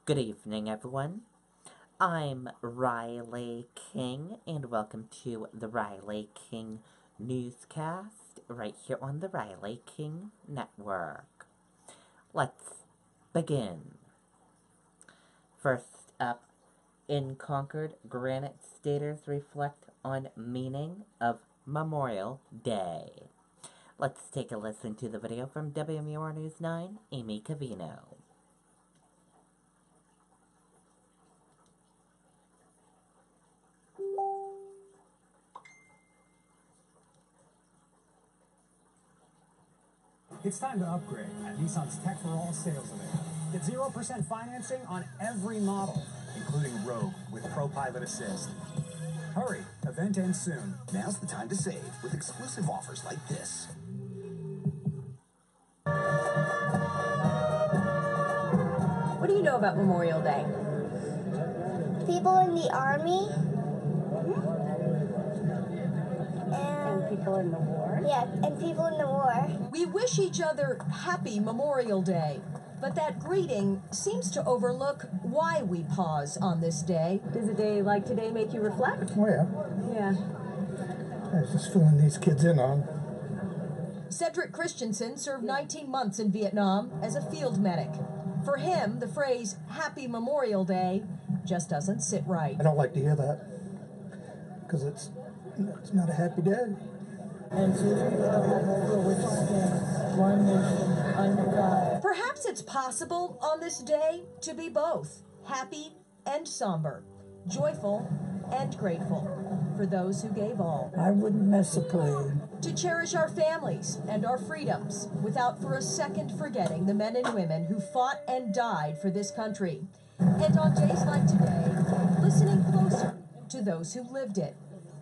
Good evening, everyone. I'm Riley King, and welcome to the Riley King Newscast right here on the Riley King Network. Let's begin. First up, in Concord, Granite Staters reflect on meaning of Memorial Day. Let's take a listen to the video from WMUR News 9, Amy Cavino. It's time to upgrade at Nissan's Tech for All sales event. Get 0% financing on every model, including Rogue with ProPilot Assist. Hurry, event ends soon. Now's the time to save with exclusive offers like this. What do you know about Memorial Day? People in the army. And people in the war? Yeah, and people in the war. We wish each other happy Memorial Day, but that greeting seems to overlook why we pause on this day. Does a day like today make you reflect? Oh, yeah. Yeah. I was just filling these kids in on. Cedric Christensen served 19 months in Vietnam as a field medic. For him, the phrase Happy Memorial Day just doesn't sit right. I don't like to hear that because it's not a happy day. And to which stands one nation under God. Perhaps it's possible on this day to be both happy and somber, joyful and grateful for those who gave all. I wouldn't miss a parade. To cherish our families and our freedoms without for a second forgetting the men and women who fought and died for this country. And on days like today, listening closer to those who lived it.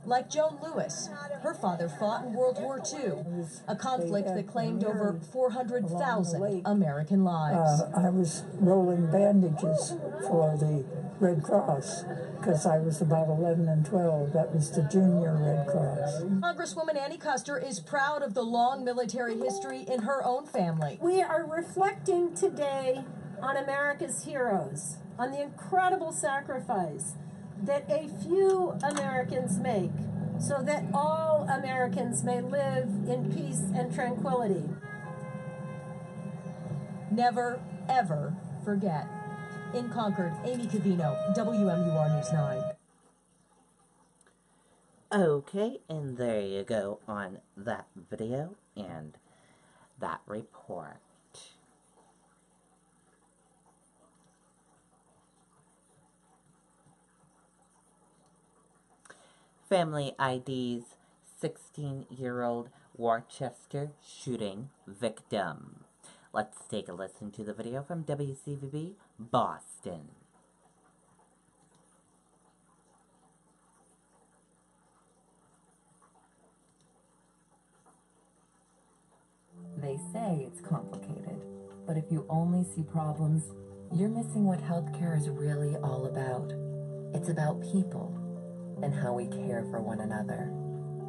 Like Joan Lewis, her father fought in World War II, a conflict that claimed over 400,000 American lives. I was rolling bandages for the Red Cross because I was about 11 and 12. That was the junior Red Cross. Congresswoman Annie Custer is proud of the long military history in her own family. We are reflecting today on America's heroes, on the incredible sacrifice that a few Americans make so that all Americans may live in peace and tranquility. Never, ever forget. In Concord, Amy Cavino, WMUR News 9. Okay, and there you go on that video and that report. Family ID's 16-year-old Worcester shooting victim. Let's take a listen to the video from WCVB Boston. They say it's complicated, but if you only see problems, you're missing what healthcare is really all about. It's about people and how we care for one another.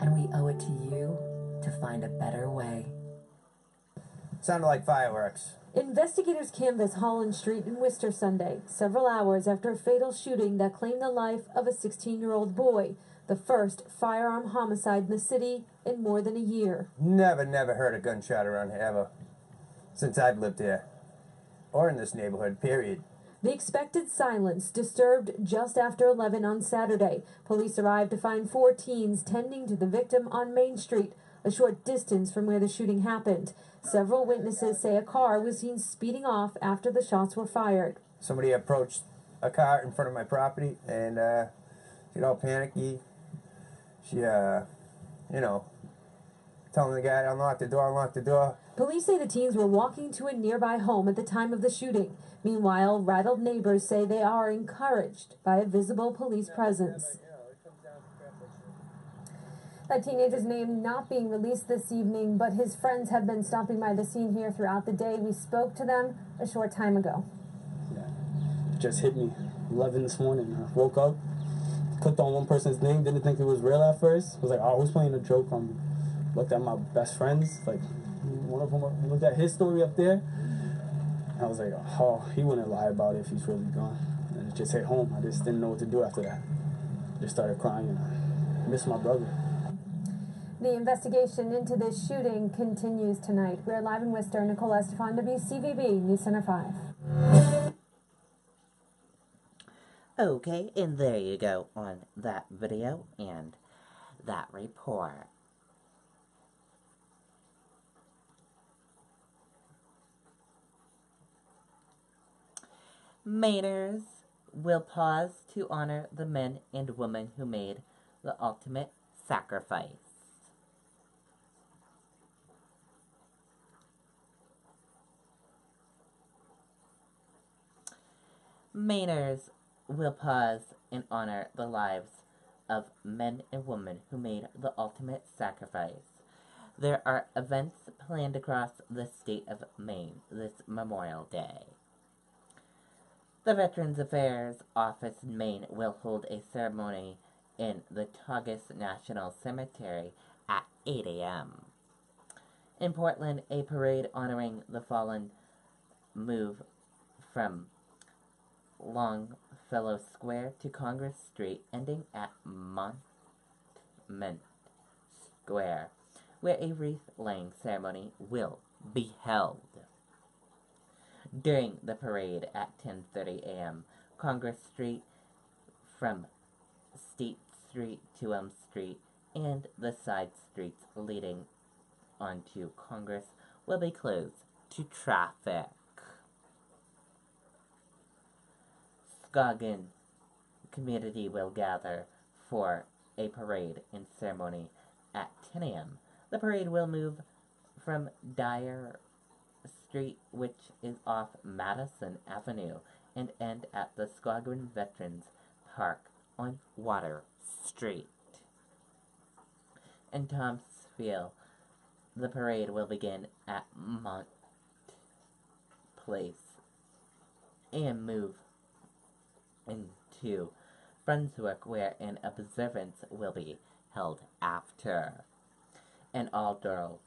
And we owe it to you to find a better way. Sounded like fireworks. Investigators canvassed Holland Street in Worcester Sunday, several hours after a fatal shooting that claimed the life of a 16-year-old boy, the first firearm homicide in the city in more than a year. Never heard a gunshot around here, ever. Since I've lived here. Or in this neighborhood, period. The expected silence disturbed just after 11 on Saturday. Police arrived to find 4 teens tending to the victim on Main Street, a short distance from where the shooting happened. Several witnesses say a car was seen speeding off after the shots were fired. Somebody approached a car in front of my property, and she got all panicky. She, telling the guy, unlock the door. Police say the teens were walking to a nearby home at the time of the shooting. Meanwhile, rattled neighbors say they are encouraged by a visible police presence. That teenager's name not being released this evening, but his friends have been stopping by the scene here throughout the day. We spoke to them a short time ago. Yeah, it just hit me. 11 this morning. I woke up, clicked on one person's name, didn't think it was real at first. I was like, oh, who's playing a joke on me? Looked at my best friends, like one of them looked at his story up there. I was like, oh, he wouldn't lie about it if he's really gone. And it just hit home. I just didn't know what to do after that. Just started crying. I miss my brother. The investigation into this shooting continues tonight. We're live in Worcester. Nicole Estefan, WCVB News Center 5. Okay, and there you go on that video and that report. Mainers will pause to honor the men and women who made the ultimate sacrifice. Mainers will pause and honor the lives of men and women who made the ultimate sacrifice. There are events planned across the state of Maine this Memorial Day. The Veterans Affairs Office in Maine will hold a ceremony in the Tagus National Cemetery at 8 a.m. In Portland, a parade honoring the fallen move from Longfellow Square to Congress Street, ending at Monument Square, where a wreath-laying ceremony will be held. During the parade at 10:30 a.m., Congress Street from State Street to Elm Street and the side streets leading onto Congress will be closed to traffic. Scoggin community will gather for a parade and ceremony at 10 a.m. The parade will move from Dyer Street, which is off Madison Avenue, and end at the Scoggin Veterans Park on Water Street. In Thomasville, the parade will begin at Mont Place and move into Brunswick, where an observance will be held after. In Aldro,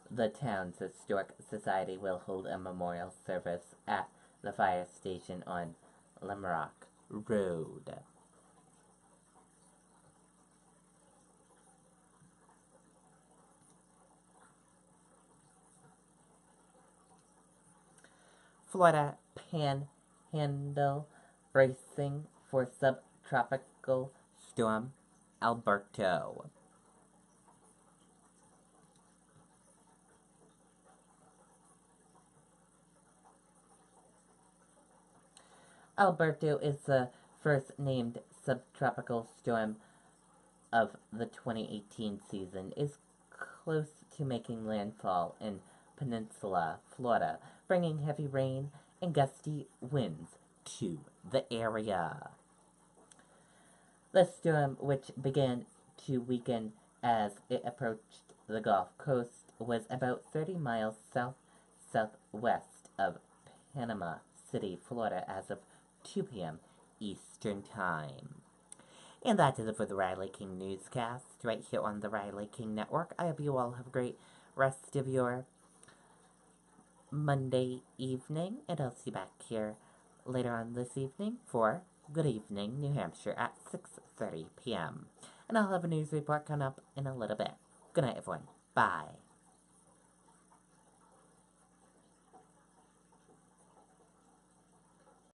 the town's historic society will hold a memorial service at the fire station on Limrock Road. Florida Panhandle bracing for subtropical storm Alberto. Alberto is the first named subtropical storm of the 2018 season, is close to making landfall in Peninsula, Florida, bringing heavy rain and gusty winds to the area. The storm, which began to weaken as it approached the Gulf Coast, was about 30 miles southwest of Panama City, Florida, as of 2 p.m. Eastern Time. And that is it for the Riley King Newscast, right here on the Riley King Network. I hope you all have a great rest of your Monday evening, and I'll see you back here later on this evening for Good Evening New Hampshire at 6:30 p.m. And I'll have a news report coming up in a little bit. Good night, everyone. Bye.